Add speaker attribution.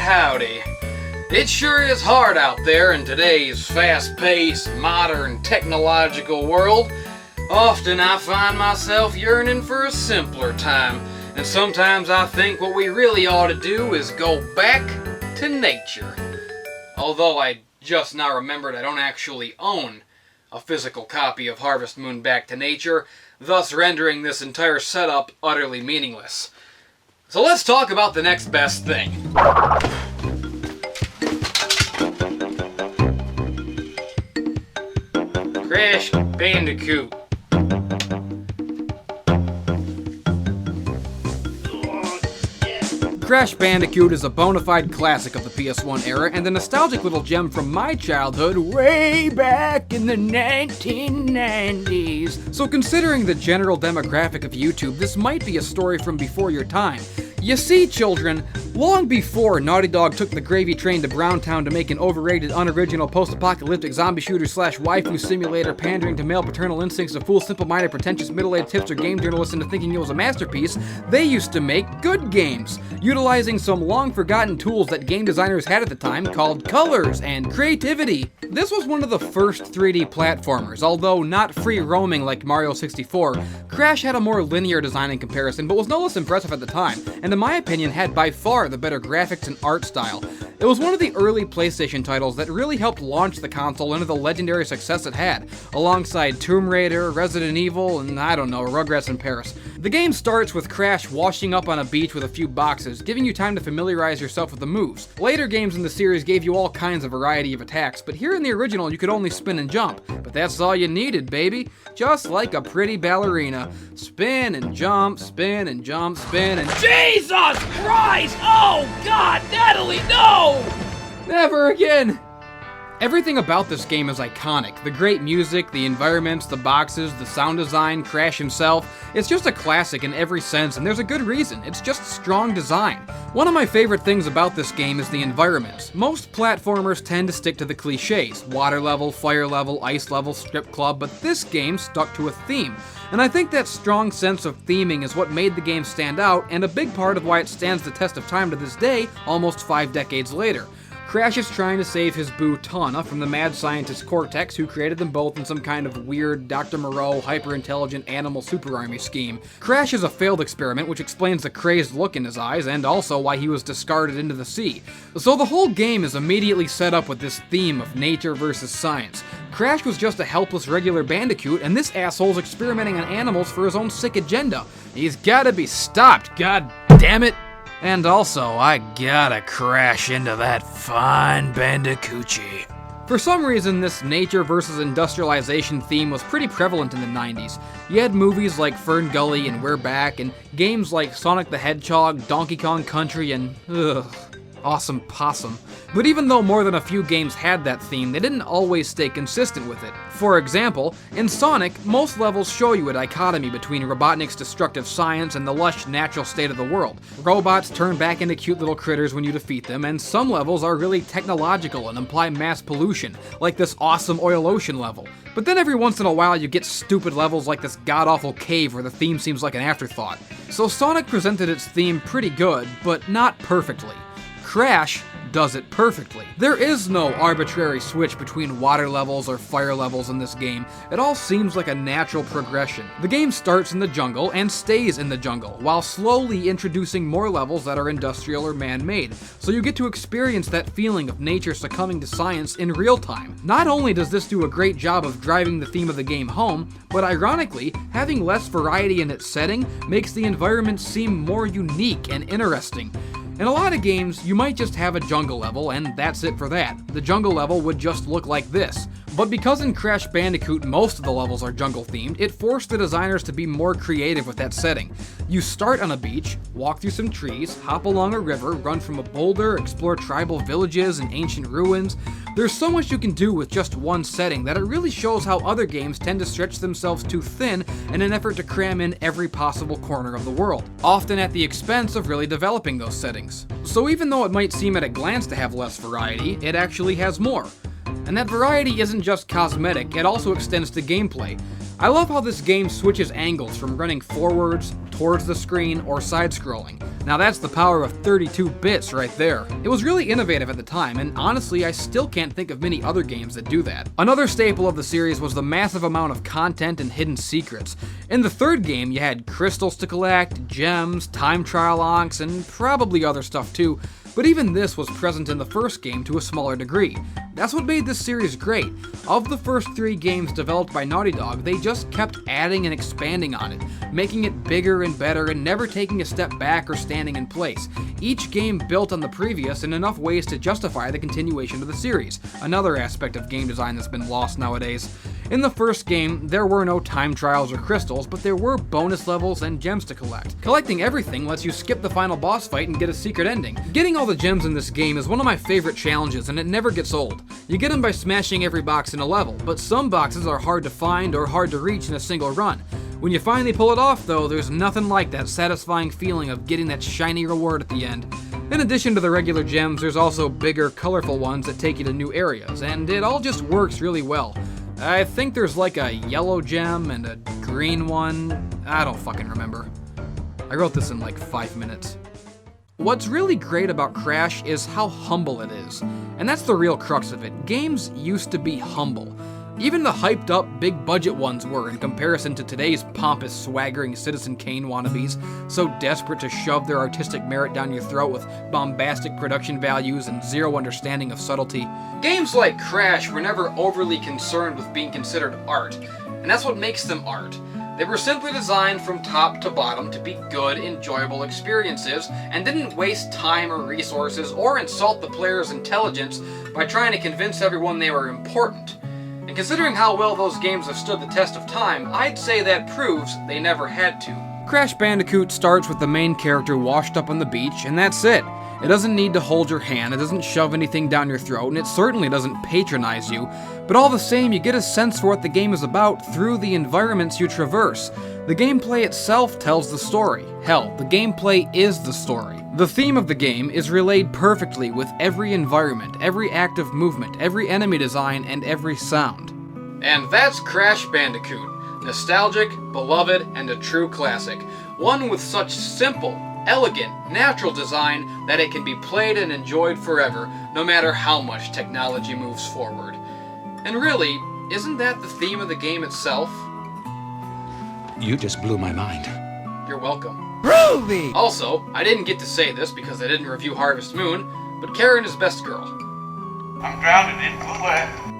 Speaker 1: howdy. It sure is hard out there in today's fast-paced, modern, technological world. Often I find myself yearning for a simpler time, and sometimes I think what we really ought to do is go back to nature. Although I just now remembered I don't actually own a physical copy of Harvest Moon Back to Nature, thus rendering this entire setup utterly meaningless. So let's talk about the next best thing. Crash Bandicoot. Crash Bandicoot is a bona fide classic of the PS1 era and a nostalgic little gem from my childhood way back in the 1990s. So considering the general demographic of YouTube, this might be a story from before your time. You see, children, long before Naughty Dog took the gravy train to Browntown to make an overrated, unoriginal, post-apocalyptic zombie shooter slash waifu simulator pandering to male paternal instincts to fool simple-minded, pretentious, middle-aged hipster game journalists into thinking it was a masterpiece, they used to make good games, utilizing some long-forgotten tools that game designers had at the time called colors and creativity. This was one of the first 3D platformers, although not free-roaming like Mario 64. Crash had a more linear design in comparison, but was no less impressive at the time, and in my opinion had by far the better graphics and art style. It was one of the early PlayStation titles that really helped launch the console into the legendary success it had, alongside Tomb Raider, Resident Evil, and I don't know, Rugrats in Paris. The game starts with Crash washing up on a beach with a few boxes, giving you time to familiarize yourself with the moves. Later games in the series gave you all kinds of variety of attacks, but here in the original you could only spin and jump. But that's all you needed, baby. Just like a pretty ballerina. Spin and jump, spin and jump, spin and... Jesus Christ! Oh God, Natalie, no! Never again! Everything about this game is iconic. The great music, the environments, the boxes, the sound design, Crash himself. It's just a classic in every sense, and there's a good reason. It's just strong design. One of my favorite things about this game is the environments. Most platformers tend to stick to the cliches. Water level, fire level, ice level, strip club, but this game stuck to a theme. And I think that strong sense of theming is what made the game stand out, and a big part of why it stands the test of time to this day, almost 5 decades later. Crash is trying to save his boo Tawna from the mad scientist Cortex, who created them both in some kind of weird Dr. Moreau hyper-intelligent animal super army scheme. Crash is a failed experiment, which explains the crazed look in his eyes, and also why he was discarded into the sea. So the whole game is immediately set up with this theme of nature versus science. Crash was just a helpless regular Bandicoot, and this asshole's experimenting on animals for his own sick agenda. He's gotta be stopped, god damn it! And also, I gotta crash into that fine Bandicoochie. For some reason, this nature versus industrialization theme was pretty prevalent in the 90s. You had movies like Fern Gully and We're Back, and games like Sonic the Hedgehog, Donkey Kong Country, and Awesome Possum. But even though more than a few games had that theme, they didn't always stay consistent with it. For example, in Sonic, most levels show you a dichotomy between Robotnik's destructive science and the lush, natural state of the world. Robots turn back into cute little critters when you defeat them, and some levels are really technological and imply mass pollution, like this awesome oil ocean level. But then every once in a while you get stupid levels like this god-awful cave where the theme seems like an afterthought. So Sonic presented its theme pretty good, but not perfectly. Crash does it perfectly. There is no arbitrary switch between water levels or fire levels in this game. It all seems like a natural progression. The game starts in the jungle and stays in the jungle, while slowly introducing more levels that are industrial or man-made, so you get to experience that feeling of nature succumbing to science in real time. Not only does this do a great job of driving the theme of the game home, but ironically, having less variety in its setting makes the environment seem more unique and interesting. In a lot of games, you might just have a jungle level, and that's it for that. The jungle level would just look like this. But because in Crash Bandicoot most of the levels are jungle themed, it forced the designers to be more creative with that setting. You start on a beach, walk through some trees, hop along a river, run from a boulder, explore tribal villages and ancient ruins. There's so much you can do with just one setting that it really shows how other games tend to stretch themselves too thin in an effort to cram in every possible corner of the world, often at the expense of really developing those settings. So even though it might seem at a glance to have less variety, it actually has more. And that variety isn't just cosmetic, it also extends to gameplay. I love how this game switches angles from running forwards, towards the screen, or side-scrolling. Now that's the power of 32 bits right there. It was really innovative at the time, and honestly, I still can't think of many other games that do that. Another staple of the series was the massive amount of content and hidden secrets. In the third game, you had crystals to collect, gems, time trial onks, and probably other stuff too, but even this was present in the first game to a smaller degree. That's what made this series great. Of the first 3 games developed by Naughty Dog, they just kept adding and expanding on it, making it bigger and better and never taking a step back or standing in place. Each game built on the previous in enough ways to justify the continuation of the series, another aspect of game design that's been lost nowadays. In the first game, there were no time trials or crystals, but there were bonus levels and gems to collect. Collecting everything lets you skip the final boss fight and get a secret ending. Getting all the gems in this game is one of my favorite challenges, and it never gets old. You get them by smashing every box in a level, but some boxes are hard to find or hard to reach in a single run. When you finally pull it off though, there's nothing like that satisfying feeling of getting that shiny reward at the end. In addition to the regular gems, there's also bigger, colorful ones that take you to new areas, and it all just works really well. I think there's like a yellow gem and a green one. I don't fucking remember. I wrote this in like 5 minutes. What's really great about Crash is how humble it is. And that's the real crux of it. Games used to be humble. Even the hyped up, big budget ones were in comparison to today's pompous, swaggering Citizen Kane wannabes, so desperate to shove their artistic merit down your throat with bombastic production values and zero understanding of subtlety. Games like Crash were never overly concerned with being considered art, and that's what makes them art. They were simply designed from top to bottom to be good, enjoyable experiences, and didn't waste time or resources or insult the player's intelligence by trying to convince everyone they were important. And considering how well those games have stood the test of time, I'd say that proves they never had to. Crash Bandicoot starts with the main character washed up on the beach, and that's it. It doesn't need to hold your hand, it doesn't shove anything down your throat, and it certainly doesn't patronize you, but all the same, you get a sense for what the game is about through the environments you traverse. The gameplay itself tells the story. Hell, the gameplay is the story. The theme of the game is relayed perfectly with every environment, every act of movement, every enemy design, and every sound. And that's Crash Bandicoot. Nostalgic, beloved, and a true classic. One with such simple, elegant, natural design that it can be played and enjoyed forever, no matter how much technology moves forward. And really, isn't that the theme of the game itself?
Speaker 2: You just blew my mind.
Speaker 1: You're welcome.
Speaker 3: Groovy!
Speaker 1: Also, I didn't get to say this because I didn't review Harvest Moon, but Karen is best girl.
Speaker 4: I'm drowning in Footwear.